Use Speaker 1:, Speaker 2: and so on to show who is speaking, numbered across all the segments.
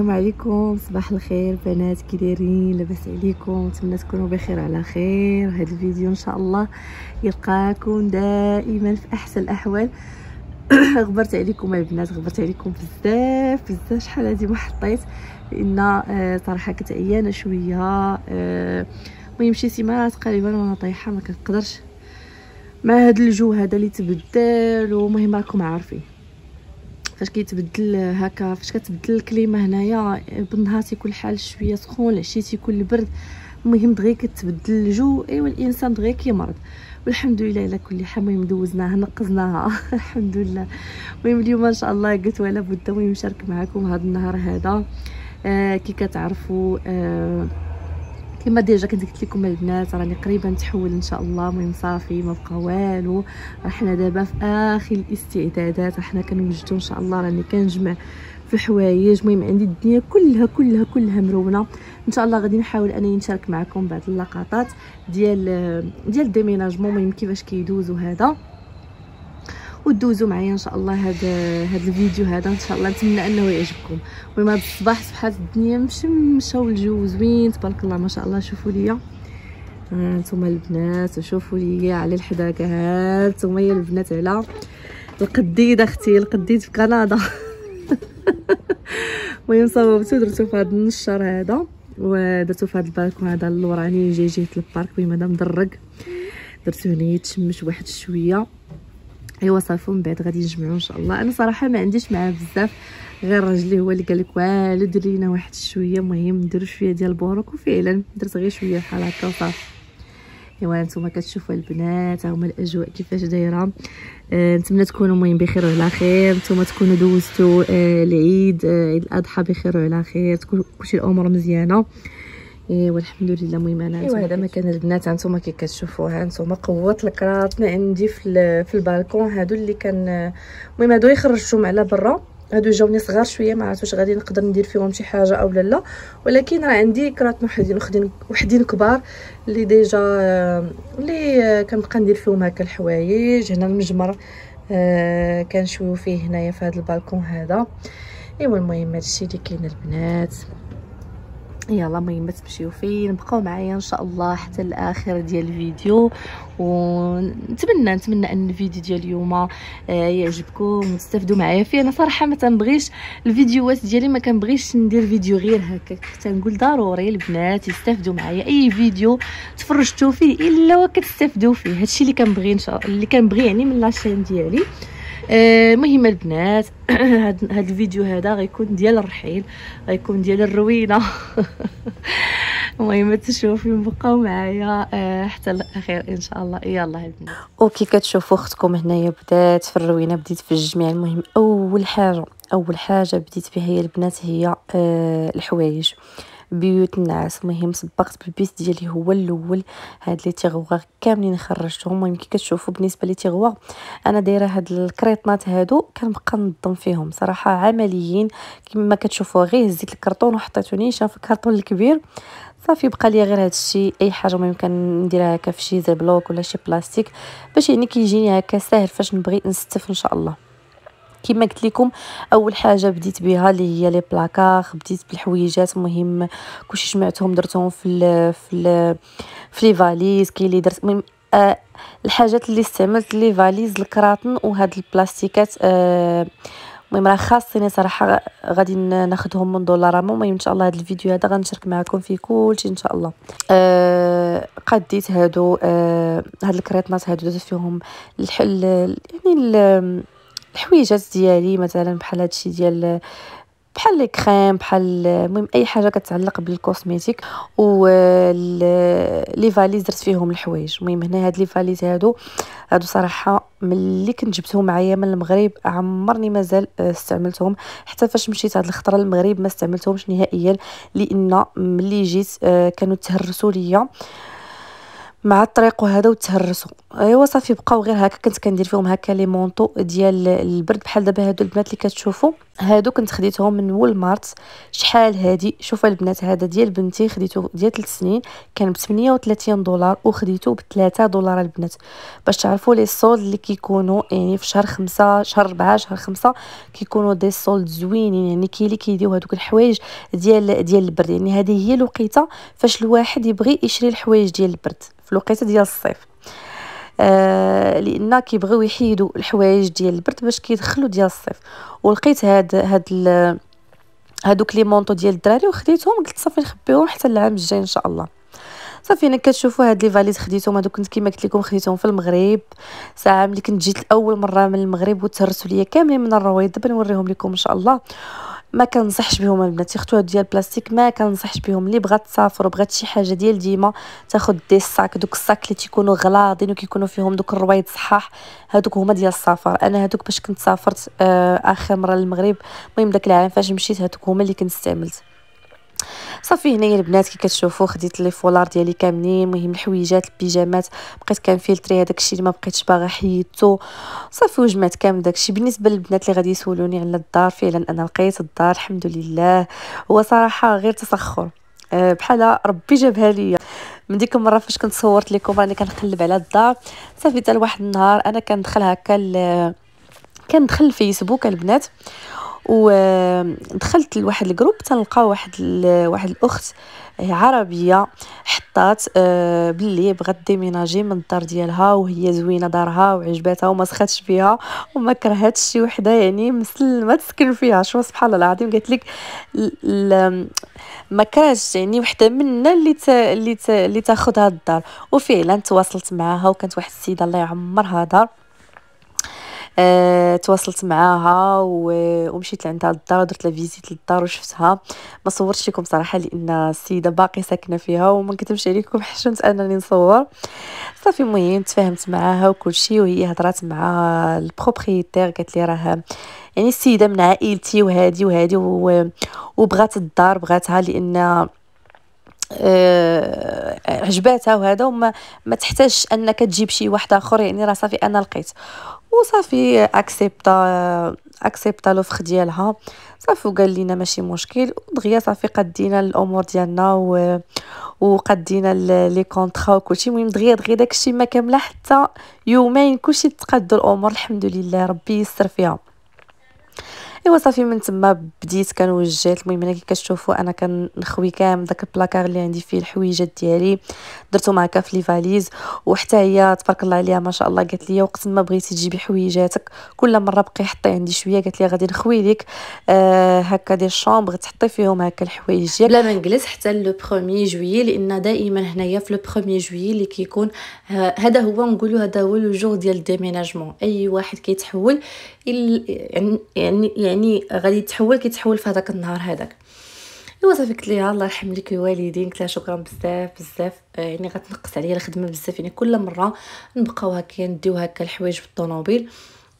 Speaker 1: السلام عليكم، صباح الخير بنات، كي دايرين؟ لاباس عليكم؟ نتمنى تكونوا بخير على خير. هذا الفيديو ان شاء الله يلقاكم دائما في احسن الاحوال. غبرت عليكم البنات، غبرت عليكم بزاف بزاف. شحال هادي ما حطيت لان صراحه كنت عيانه شويه. المهم شي سيمانه تقريبا وانا طايحه، ما كنقدرش مع هذا الجو هذا اللي تبدل. ومهم راكم عارفين فاش كيتبدل هكا، فاش كتبدل الكليمه هنايا بالنهار تيكون الحال شويه سخون، العشيه تيكون البرد. المهم دغيا كتبدل الجو، ايوا الانسان دغيا كيمرض. والحمد لله على كل حال. المهم دوزناها نقزناها الحمد لله. المهم اليوم ان شاء الله قلت ولا بد المهم نشارك معكم هذا النهار هذا. كي كتعرفوا كما ديجا كنت قلت لكم البنات، راني قريبا تحول ان شاء الله. المهم صافي ما بقى والو، راحنا دابا في اخر الاستعدادات، راحنا كنوجدوا ان شاء الله. راني كنجمع في الحوايج. المهم عندي الدنيا كلها مرونه. ان شاء الله غادي نحاول انني نشارك معكم بعض اللقطات ديال الديميناجمون، المهم كيفاش كيدوزوا هذا، ودوزوا معايا ان شاء الله هذا الفيديو هذا. ان شاء الله نتمنى انه يعجبكم. المهم هذا الصباح صبحات الدنيا مشمشه والجو زوين تبارك الله ما شاء الله. شوفوا ليا نتوما البنات، وشوفوا ليا على الحداقه، ها نتوما يا البنات على القديد اختي، القديد في كندا. المهم صوبتو درتو في هذا النشر هذا، ودرتو في هذا البالكون هذا اللوراني جاي جهه البارك. المهم هذا مدرق درتو هنا يتشمش واحد شويه. ايوا صافي من بعد غادي نجمعو ان شاء الله. انا صراحه ما عنديش معاه بزاف، غير راجلي هو اللي قال لك والو دير لينا واحد شويه. المهم نديرو شويه ديال البوروك، وفعلا درت غير شويه بحال هكا وصافي. ايوا نتوما كتشوفوا البنات هما الاجواء كيفاش دايره. نتمنى تكونوا المهم بخير وعلى خير، نتوما تكونوا دوزتوا العيد عيد الاضحى بخير وعلى خير، تكون كلشي الامور مزيانه. والحمد لله. المهم انا ايوا هذا مكان البنات هانتوما كي كتشوفوها، هانتوما قوه الكراطنا عندي في البالكون. هادو اللي كان المهم هادو خرجتهم على برا، هادو جاوني صغار شويه، ما عرفتش غادي نقدر ندير فيهم شي حاجه او لا، ولكن راه عندي كراطنا وحدين كبار اللي ديجا اللي كنبقى ندير فيهم هكا الحوايج. هنا المجمر كنشويو فيه هنايا في هذا البالكون هذا. ايوا المهم هادشي اللي كاين البنات. يلا المهم ما تمشيو فين، بقاو معايا ان شاء الله حتى الاخر ديال الفيديو. ونتمنى ان الفيديو ديال اليوم يعجبكم وتستافدوا معايا فيه. انا صراحه ما تنبغيش الفيديوهات ديالي، ما كنبغيش ندير فيديو غير هكا، تنقول ضروري البنات يستافدوا معايا. اي فيديو تفرجتوا فيه الا وكتستافدوا فيه، هادشي اللي كنبغي ان شاء الله، اللي كنبغي يعني من لاشين ديالي. المهم البنات هذا الفيديو هذا غيكون ديال الرحيل، غيكون ديال الروينه. المهم تشوفوا بقاو معايا حتى الاخير ان شاء الله. يلا البنات، وكي كتشوفوا اختكم هنايا بدات في الروينه، بديت في الجميع. المهم اول حاجه بديت بها هي البنات هي الحوايج، بيوت النعاس. المهم صبقت بالبيت ديالي هو الاول، هاد لي تيغوا كاملين خرجتهم. المهم كي كتشوفوا بالنسبه لي تيغوا انا دايره هاد الكريطنات هادو كنبقى ننظم فيهم صراحه عمليين. كما كتشوفوا غير هزيت الكرتون وحطيته نيشان في الكرتون الكبير صافي، بقى لي غير هادشي. اي حاجه ممكن نديرها هكا في شي زبلوك ولا شي بلاستيك باش يعني كيجيني هكا ساهل فاش نبغي نستف ان شاء الله. كما قلت لكم اول حاجه بديت بها اللي هي لي بلاكار، بديت بالحويجات. المهم كلشي جمعتهم درتهم في لي فاليز. كاين اللي درت المهم الحاجات اللي استعملت لي فاليز الكراطن وهاد البلاستيكات. المهم راه خاصني صراحه غادي ناخذهم من دولارامون. المهم ان شاء الله هذا الفيديو هذا غنشارك معكم فيه كلشي ان شاء الله. قديت هادو هاد الكريطنات هادو درت فيهم يعني الحويجات ديالي، مثلا بحال هادشي ديال بحال لي كريم، بحال المهم اي حاجه كتعلق بالكوسميتيك. و لي فاليز درت فيهم الحوايج. المهم هنا هاد لي فاليز هادو صراحه ملي كنت جبتهم معايا من المغرب عمرني مازال استعملتهم، حتى فاش مشيت هاد الخطره للمغرب ما استعملتهمش نهائيا، لان ملي جيت كانوا تهرسوا ليا مع الطريق وهذا وتهرسوا. ايوا صافي بقاو غير هكا. كنت كندير فيهم هكا لي مونطو ديال البرد بحال دابا هادو البنات اللي كتشوفوا. هادو كنت خديتهم من وول مارت. شحال هادي؟ شوفوا البنات، هذا ديال بنتي خديته ديال 3 سنين، كان ب 38 دولار وخديته ب 3 دولار البنات. باش تعرفوا لي سولد اللي كيكونوا يعني في شهر 5 شهر 4 شهر 5 كيكونوا دي سولد زوينين. يعني كاين اللي كيديو هذوك الحوايج ديال البرد، يعني هذه هي الوقيته فاش الواحد يبغي يشري الحوايج ديال البرد في الوقيته ديال الصيف. لان كيبغيو يحيدوا الحوايج ديال البرد باش كيدخلوا ديال الصيف. ولقيت هادوك لي مونطو ديال الدراري وخديتهم، قلت صافي نخبيهم حتى العام الجاي ان شاء الله. صافي انا كتشوفوا هاد لي فاليز خديتهم، هادو كنت كيما قلت لكم خديتهم في المغرب. ساعه ملي كنت جيت اول مره من المغرب وتهرسوا ليا كاملين من الرويض. دابا نوريهم لكم ان شاء الله. ما كنصحش بهم البنات، يختو هاد ديال البلاستيك ما كنصحش بهم. اللي بغات تسافر وبغات شي حاجه ديال ديما تاخذ دي الصاك، دوك الصاك اللي تيكونوا غلاضين وكيكونوا فيهم دوك الرويض صحاح، هادوك هما ديال السفر. انا هادوك باش كنت سافرت اخر مره للمغرب، المهم داك العام فاش مشيت هادوك هما اللي كنت استعملت. صافي هنايا البنات كي كتشوفوا خديت لي فولار ديالي كاملين، المهم الحويجات البيجامات بقيت كنفلتري هذاك الشيء اللي ما بقيتش باغا حيدته. صافي وجمعت كامل داك الشيء. بالنسبه للبنات اللي غادي يسولوني على الدار، فعلا انا لقيت الدار الحمد لله. هو صراحه غير تسخر بحال ربي جابها ليا. من ديك المره فاش كنت صورت لكم راني كنقلب على الدار، صافي حتى لواحد النهار انا كندخل هكا كندخل الفيسبوك البنات، ودخلت لواحد الجروب تنلقى واحد الاخت عربيه حطات باللي بغات ديميناجي من الدار ديالها، وهي زوينه دارها وعجباتها وما سخاتش فيها وما كرهتش شي وحده يعني مسلمه تسكن فيها. شو سبحان الله العظيم، قالت لك ما كرهتش يعني وحده منا اللي تاخذ هاد الدار. وفعلا تواصلت معاها، وكانت واحد السيده الله يعمرها دار. تواصلت معاها ومشيت لعندها للدار ودرت لها فيزيت للدار وشفتها. ما صورتش لكم صراحه لان السيده باقي ساكنه فيها وما كتبش عليكم، حشمت انني نصور. صافي المهم تفاهمت معاها وكل شيء، وهي هضرات مع البروبريتير قالت لي راه يعني السيده من عائلتي وهادي وهادي وبغات الدار، بغاتها لان عجباتها وهذا، وما ما تحتاجش انك تجيب شي واحد اخر. يعني راه صافي انا لقيت وصافي اكسبتا لوفر ديالها. صافي وقال لينا ماشي مشكل، دغيا صافي قدينا الامور ديالنا وقدينا لي كونطرا وكلشي. المهم دغيا داكشي ما كامله حتى يومين كلشي تقادوا الامور الحمد لله، ربي يسر فيها. ايوا صافي من تما بديت كنوجهت. المهم هنا كي كتشوفوا انا كنخوي كامل داك البلاكار اللي عندي فيه الحويجات ديالي، درتهم هكا في لي فاليز. وحتى هي تبارك الله عليها ما شاء الله قالت لي وقت ما بغيتي تجيبي حويجاتك كل مره بقي حطي عندي شويه، قالت لي غادي نخوي لك هكا دي الشومبر تحطي فيهم هكا الحوايج ديالك بلا ما نجلس حتى لو 1 جويي، لان دائما هنايا في لو 1 جويي اللي كيكون هذا هو نقولوا هذا هو لو جور ديال الديميناجمون. اي واحد كيتحول يعني غادي يتحول كيتحول في هذاك النهار هذاك. ايوا صافي قلت ليها الله يرحم لك الوالدين، قلت لها شكرا بزاف يعني غتنقص عليا الخدمه بزاف. يعني كل مره نبقاو هكا نديو هكا الحوايج في الطوموبيل،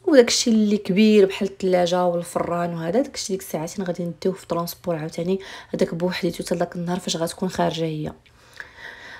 Speaker 1: وداكشي اللي كبير بحال الثلاجه والفران وهذا داكشي ديك الساعتين غادي نديوه في ترونسبور عاوتاني هذاك بوحديتو حتى داك النهار فاش غتكون خارجه هي.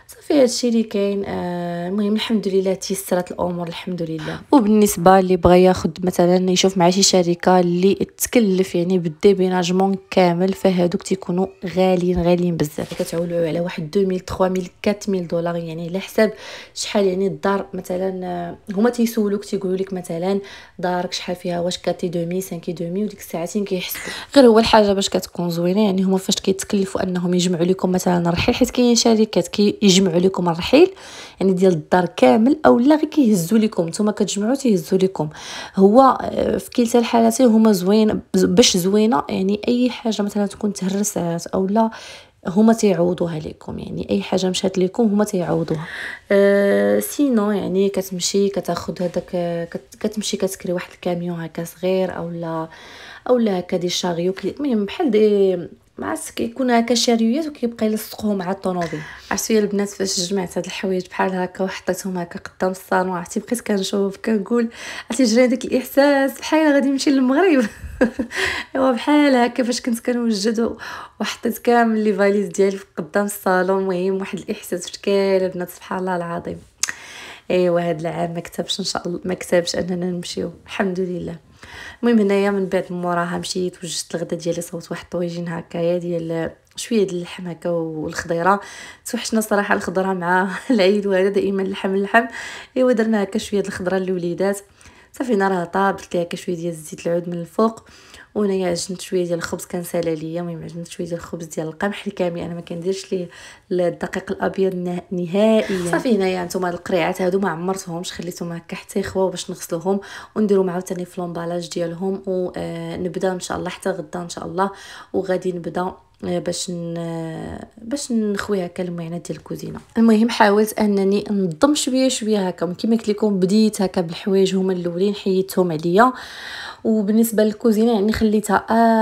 Speaker 1: صافي هادشي اللي كاين. المهم الحمد لله تيسرات الامور الحمد لله. وبالنسبه اللي بغى ياخذ مثلا يشوف مع شي شركه اللي تكلف يعني بالديبيناجمون كامل، فهادوك تيكونوا غاليين بزاف، كتعولوا على واحد 2000 3000 4000 دولار. يعني على حساب شحال يعني الدار مثلا هما تيسولوك تيقولوا لك مثلا دارك شحال فيها، واش كاتي 2000 5 2000 وديك الساعتين كيحسبوا. غير هو الحاجه باش كتكون زوينه يعني هما فاش كيتكلفوا انهم يجمعوا لكم مثلا الرحيل، حيت كاين شركات يجمعوا لكم الرحيل يعني ديال الدار كامل، او لا غير كيهزوا لكم نتوما كتجمعوا تيهزوا لكم. هو في كلتا الحالتين هما زوين باش زوينه، يعني اي حاجه مثلا تكون تهرسات او لا هما تيعوضوها لكم. يعني اي حاجه مشات لكم هما تيعوضوها. سينو يعني كتمشي كتاخذ هذاك كتمشي كتكري واحد الكاميون هكا صغير او لا هكا دي شاريو المهم بحال دي معس كيكون هكا شاريوات وكيبقى يلصقوهم مع الطوموبيل. عرفتي البنات فاش جمعت هاد الحوايج بحال هكا وحطيتهم هكا قدام الصالون، عرفتي بقيت كنشوف كنقول عرفتي جرى داك الاحساس بحال غادي نمشي للمغرب. ايوا بحال هكا فاش كنت كنوجد وحطيت كامل لي فاليز ديالي قدام الصالون. المهم واحد الاحساس شكال البنات سبحان الله العظيم. ايوا هاد العام ما كتبش ان شاء الله ما كتبش اننا نمشيو الحمد لله. المهم هنايا من بعد موراها مشيت وجدت الغدا ديالي، صوت واحد الطويجين هكايا ديال شويه ديال اللحم هكا والخضيره. توحشنا صراحه الخضره مع العيد، وهذا دائما اللحم. ايوا درنا هكا شويه الخضره للوليدات. صافي نارها طاب، درت ليها هكا شويه ديال زيت العود من الفوق، وهنايا عجنت شويه ديال الخبز كان سالا ليا. المهم عجنت شويه ديال الخبز ديال القمح الكامل، انا ما كنديرش ليه الدقيق الابيض نهائيا. صافي هنايا نتوما القريعات هادو ما عمرتهمش، خليتهم هكا حتى يخواو باش نغسلوهم ونديروا عاوتاني في لومبالاج ديالهم، ونبدا ان شاء الله حتى غدا ان شاء الله. وغادي نبدا باش نخوي هكا المعينات ديال الكوزينه. المهم حاولت انني ننظم شويه هكا كيما قلت لكم. بديت هكا بالحوايج هما الاولين حيدتهم عليا، وبالنسبه للكوزينه يعني خليتها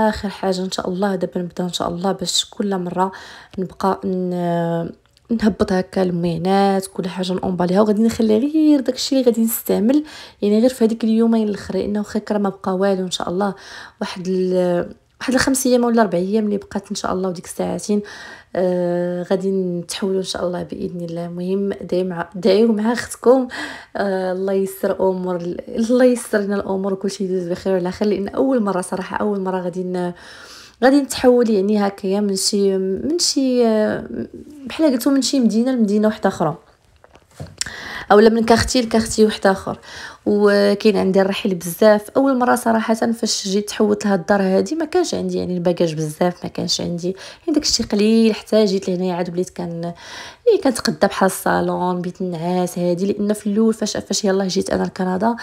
Speaker 1: اخر حاجه ان شاء الله. دابا نبدا ان شاء الله باش كل مره نبقى نهبط هكا المعينات كل حاجه نومباليها، وغادي نخلي غير داكشي اللي غادي نستعمل يعني غير في هذيك اليومين الاخرين، انه واخا ما بقى والو ان شاء الله. واحد 5 ايام ولا 4 ايام اللي بقات ان شاء الله، وديك الساعتين غادي نتحولوا ان شاء الله باذن الله. المهم دعيو مع اختكم، الله يسر امور، الله يسر لنا الامور وكلشي يدوز بخير وعلى خير. لان اول مره صراحه غادي نتحول يعني هكايا من شي بحال قلتو من شي مدينه لمدينه واحده اخرى، اولا من كارتي لكارتي واحد اخر. وكاين عندي الرحيل بزاف. اول مره صراحه فاش جيت تحولت لهاد الدار هادي ما كانش عندي يعني الباجاج بزاف، ما كانش عندي يعني داكشي قليل. حتى جيت لهنايا عاد وليت كنتقدا بحال الصالون بيت النعاس هادي. لان في الاول فاش يلاه جيت انا لكندا،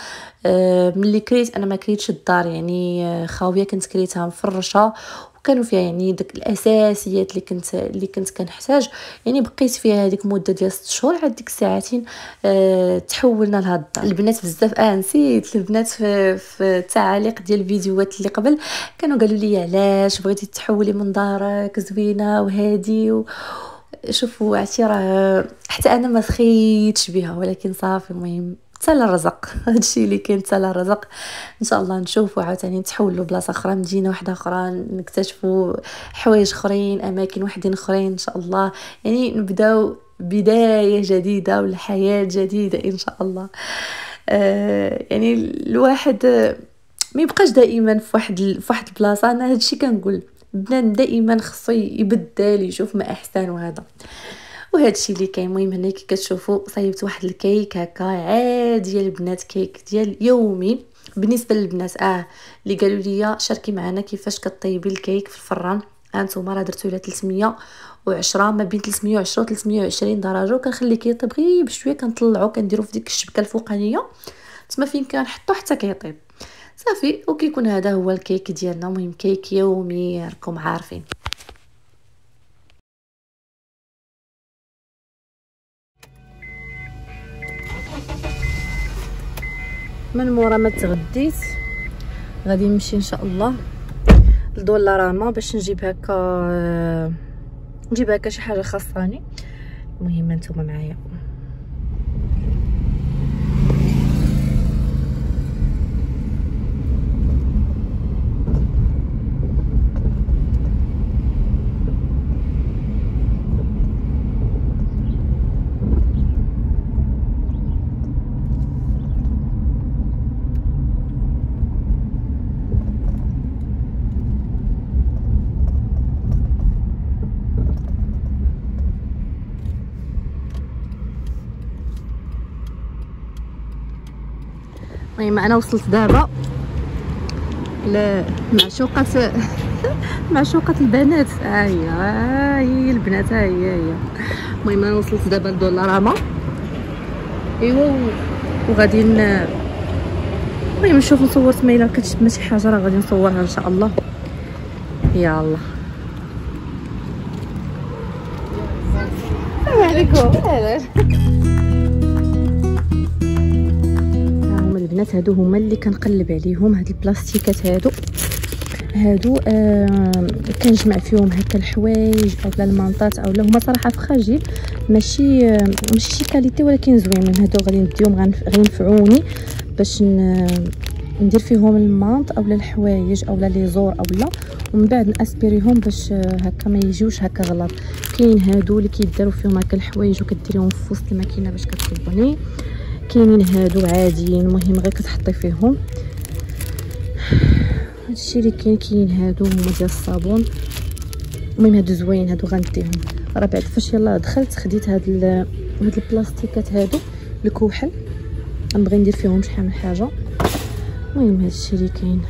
Speaker 1: ملي كريت انا ما كريتش الدار يعني خاويه، كنت كريتها مفرشه وكانوا فيها يعني داك الاساسيات اللي كنت كنحتاج. يعني بقيت فيها هذيك مده ديال 6 شهور. عاد ديك الساعتين تحولنا لهاد الدار. البنات بزاف نسيت البنات في التعاليق ديال الفيديوهات اللي قبل كانوا قالوا لي علاش بغيتي تحولي من دارك زوينه وهادي شوفوا عرفتي راه حتى انا ما سخيتش بها، ولكن صافي. المهم تسالى الرزق، هادشي اللي كاين تسالى الرزق. ان شاء الله نشوفوا عاوتاني نتحولوا بلاصه اخرى، مدينه واحده اخرى، نكتشفوا حوايج اخرين، اماكن وحدين اخرين ان شاء الله. يعني نبداو بدايه جديده ولا حياه جديده ان شاء الله. يعني الواحد ما يبقاش دائما في واحد البلاصه. انا هادشي كنقول بنادم دائما خصو يبدل، يشوف ما احسن وهذا وهادشي اللي كاين. المهم هنا كي كتشوفوا صايبت واحد الكيك هكا عادي البنات، كيك ديال يومي بالنسبه للبنات اللي قالوا لي شاركي معنا كيفاش كطيبي الكيك في الفران. هانتوما راه درتو على 310 ما بين 310 و 320 درجه، وكنخليه كيطيب غير بشويه، كنطلعو كنديرو في ديك الشبكه الفوقانيه تما فين كنحطو حتى كيطيب صافي. وكيكون هذا هو الكيك ديالنا. المهم كيك يومي راكم عارفين. من مورا ما تغديت غادي نمشي ان شاء الله لدولاراما باش نجيب هكا شي حاجه خاصاني. المهم نتوما معايا. المهم انا وصلت دابا معشوقة البنات. هي البنات هي. المهم انا وصلت دابا لدولاراما. ايوا وغادي المهم نشوف نصور سميله كتشد شي حاجه راه غادي نصورها ان شاء الله. يا الله السلام عليكم. البنات هادو هما اللي كنقلب عليهم، هاد البلاستيكات هادو كنجمع فيهم هكا الحوايج اولا المانطات اولا هما صراحه فخاجيل ماشي شي كاليتي ولكن زوينين. هادو غادي نديهم غينفعوني باش ندير فيهم المانط اولا الحوايج اولا لي زور اولا، ومن بعد ناسبيريهم باش هكا ما يجيوش هكا غلط. كاين هادو اللي كيداروا فيهم هكا الحوايج وكديريهم في وسط الماكينه باش كتصبني. كاينين هادو عاديين، المهم غير كتحطي فيهم هادشي اللي كاين هادو هما ديال الصابون. المهم هادو زوين، هادو غنديهم. راه بعد فاش يلاه دخلت خديت هاد البلاستيكات هادو الكحل، غنبغي ندير فيهم شحال من حاجه. المهم هادشي اللي كاين.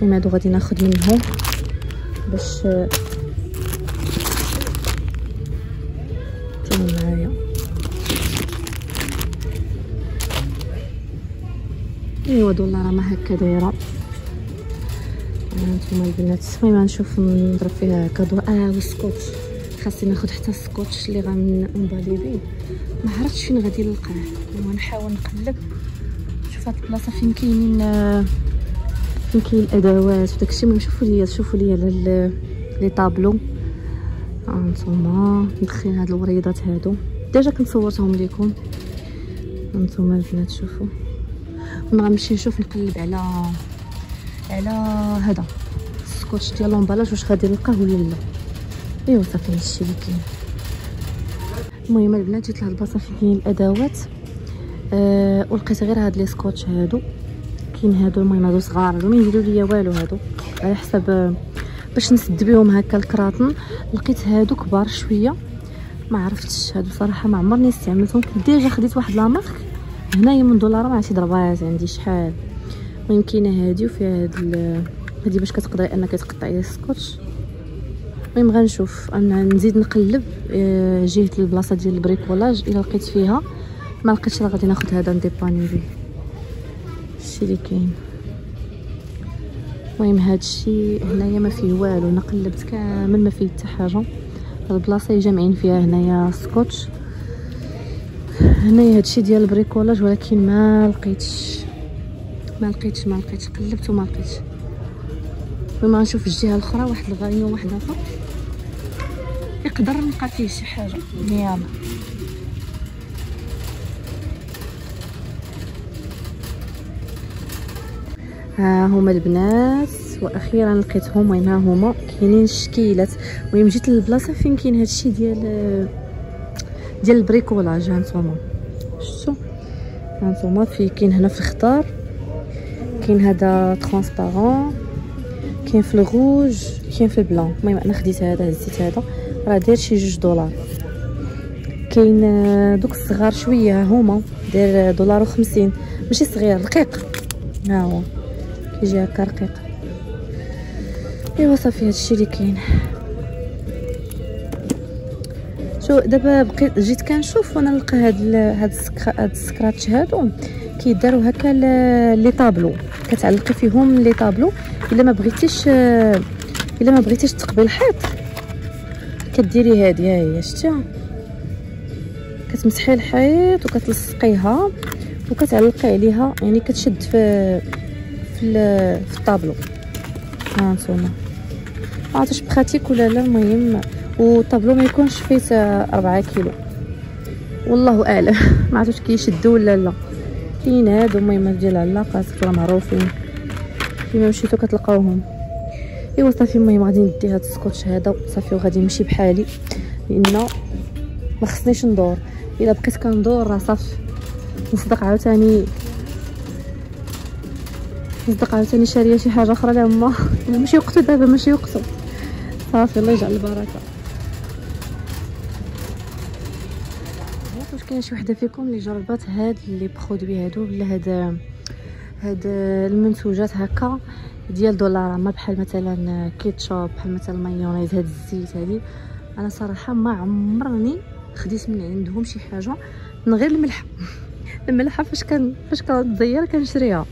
Speaker 1: المهم هادو غادي ناخذ منهم باش تيجيو معايا. ايوا دولار ما هكا دايره. هانتوما البنات. المهم غنشوف نضرب فيها كادو. والسكوتش خاصني ناخذ حتى السكوتش اللي غنبالي بيه، ما عرفتش فين غادي نلقاه. ونحاول نقلب نشوف هاد البلاصه فين كاين الادوات وداكشي. المهم شوفوا ليا لي طابلو. هانتوما ندخل هاد الوريضات هادو ديجا كنت صورتهم لكم. هانتوما البنات شوفوا. غنمشي نشوف نقلب على هذا السكوتش ديال لومبالاج واش غادي نلقاه ولا لا. ايوا صافي هادشي اللي كاين. المهم البنات جيت لهاد البلاصه فين كاين الادوات ولقيت غير هاد لي سكوتش هادو. كاين هادو المهم هادو صغار ما يديروا ليا والو، هادو على حسب باش نسد بهم هكا الكراطن. لقيت هادو كبار شويه ما عرفتش، هادو صراحه ما عمرني استعملتهم. كنت ديجا خديت واحد لا مارك هنايا من دولار ما عرفتش ضربات عندي شحال. المهم كاينه هادي وفيها هادي باش كتقدري انك تقطعي السكوتش. المهم غنشوف انا نزيد نقلب جهه البلاصه ديال البريكولاج. الا لقيت فيها، ما لقيتش راه غادي ناخذ هذا نديباني بيه. هادشي اللي كاين. المهم هادشي هنايا ما فيه والو، انا قلبت كامل ما فيه حتى حاجه. البلاصه جامعين فيها هنايا سكوتش، هنايا هادشي ديال البريكولاج، ولكن ما لقيتش قلبت وما لقيتش. المهم غنشوف الجهه الاخرى واحد الغانيون واحد اخر يقدر نلقى فيه شي حاجه. يلا ها هما البنات واخيرا لقيتهم. المهم ها هما كاينين الشكيلات. المهم جيت للبلاصه فين كاين هادشي ديال البريكولاج. هانتوما شفتوا، هانتوما كاين هنا في الخضار، كاين هذا ترانسبارون، كاين في الروج، كاين في البلان. المهم انا خديت هذا، هزيت هذا راه داير شي $2. كاين دوك الصغار شويه هما داير $1.50، ماشي صغير رقيق. ها هو كيجي هكا رقيق. ايوا صافي هادشي اللي كاين. شو دابا بقيت جيت كنشوف وانا نلقى هاد السكراتش هادو كيداروا هكا لي طابلو، كتعلقي فيهم لي طابلو. الا ما بغيتيش تقبي الحيط كديري هادي، ها هي شتيها، كتمسحي الحيط وكتلصقيها وكتعلقي عليها، يعني كتشد في الطابلو. ها نتوما ما عرفتش بخاتيك ولا لا. المهم والطابلو ما يكونش فيه 4 كيلو والله اعلم. ما عرفتش كيشدوا ولا لا. كاين هادو المهم ديال العلاقات راه معروفين، فيما مشيتو كتلقاوهم. ايوا صافي المهم غادي ندي هاد السكوتش هذا صافي وغادي نمشي بحالي، لان ما خصنيش ندور. الا بقيت كندور راه صافي نصدق عاوتاني شاريه شي حاجه اخرى لهما. ماشي وقتو دابا، ماشي وقتو. صافي الله يجعل البركه. واش كاين شي وحده فيكم اللي جربات هاد لي برودوي هادو ولا هاد المنتوجات هكا ديال $؟ بحال مثلا كيتشوب، بحال مثلا مايونيز، هاد الزيت هادي؟ انا صراحه ما عمرني خديت من عندهم شي حاجه من غير الملحه. فاش كنتزير كنشريها،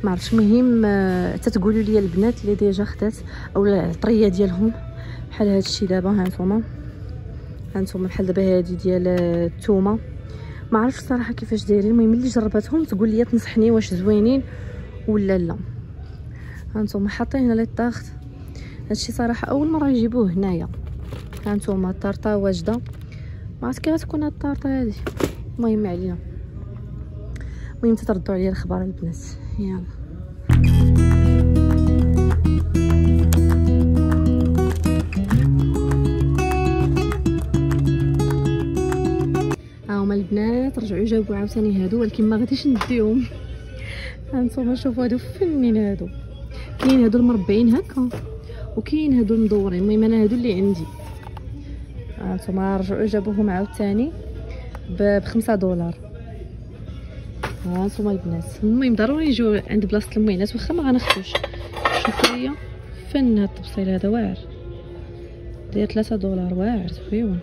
Speaker 1: ما عرفتش. المهم حتى تقولوا لي البنات اللي ديجا خدات او العطريه ديالهم بحال هادشي دابا. هانتوما بحال دابا هادي ديال الثومه، ما عرفتش صراحه كيفاش دايرين. المهم اللي جربتهم تقول لي تنصحني واش زوينين ولا لا. هانتوما حاطين هنا لي طاغط، هادشي صراحه اول مره يجيبوه هنايا. هانتوما الطارطه واجده، ما عرفت كيف تكون هاد الطارطه هادي. المهم علينا، المهم تردوا عليا الخبر البنات. يلا ها هما البنات رجعوا جاوبوا عاوتاني هادو، ولكن ما غاديش نديهم. هانتوما شوفوا هادو فنين هادو، كاين هادو المربعين هكا وكاين هادو المدورين. المهم انا هادو اللي عندي. هانتوما رجعوا جابوهم عاوتاني ب$5. هانتوما البنات. المهم ضروري يجيو عند بلاصه المعينات واخا ما غناخذوش. شوفوا ليا فن هاد التبصيل هذا واعر، داير $3 واعر زوين.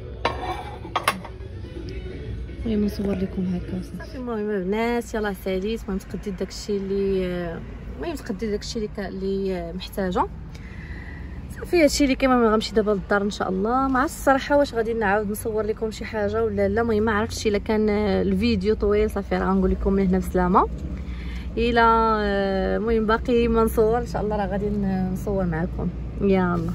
Speaker 1: المهم نصور لكم هكا صافي. المهم البنات يلاه ساليت. المهم تقديت داكشي اللي محتاجه صافي. هادشي اللي كاين. ما غنمشي دابا للدار ان شاء الله. ما عرفتش الصراحه واش غادي نعاود نصور لكم شي حاجه ولا لا. المهم ما عرفتش الا كان الفيديو طويل صافي راه غنقول لكم من هنا بسلامه. الا المهم باقي ما نصور ان شاء الله راه غادي نصور معكم. يلا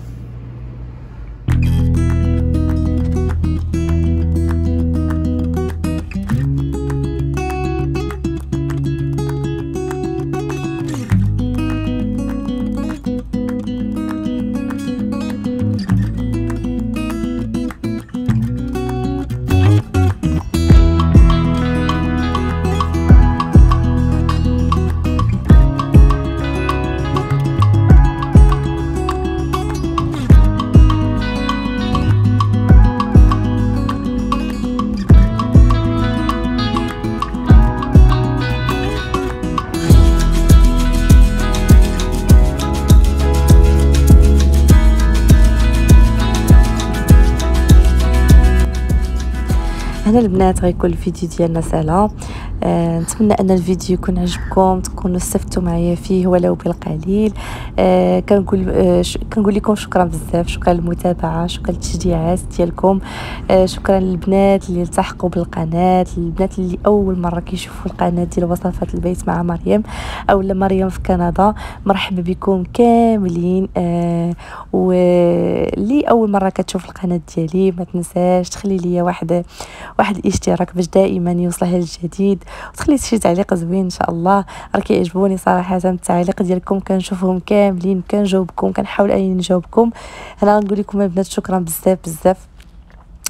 Speaker 1: هنا البنات غيكون الفيديو ديالنا سهله. نتمنى ان الفيديو يكون عجبكم، تكونوا استفدتوا معايا فيه ولو بالقليل. كنقول لكم شكرا بزاف، شكرا للمتابعه، شكرا للتشجيعات ديالكم، شكرا للبنات اللي التحقوا بالقناه، البنات اللي اول مره كيشوفوا القناه ديال وصفات البيت مع مريم اولا مريم في كندا. مرحبا بكم كاملين. واللي اول مره كتشوف القناه ديالي ما تنساش تخلي لي واحد الاشتراك باش دائما يوصلها الجديد، وتخلي شي تعليق زوين ان شاء الله. راه كيعجبوني صراحه التعليق ديالكم، كنشوفهم كاملين، كنجاوبكم، كنحاول اني نجاوبكم. انا غنقول لكم البنات شكرا بزاف بزاف.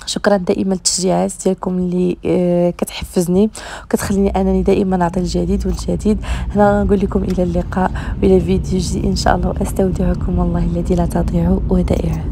Speaker 1: شكرا دائما للتشجيعات ديالكم اللي كتحفزني وكتخليني انني دائما نعطي الجديد والجديد. هنا نقول لكم الى اللقاء والى فيديو جديد ان شاء الله. واستودعكم الله الذي لا تضيع ودائعه.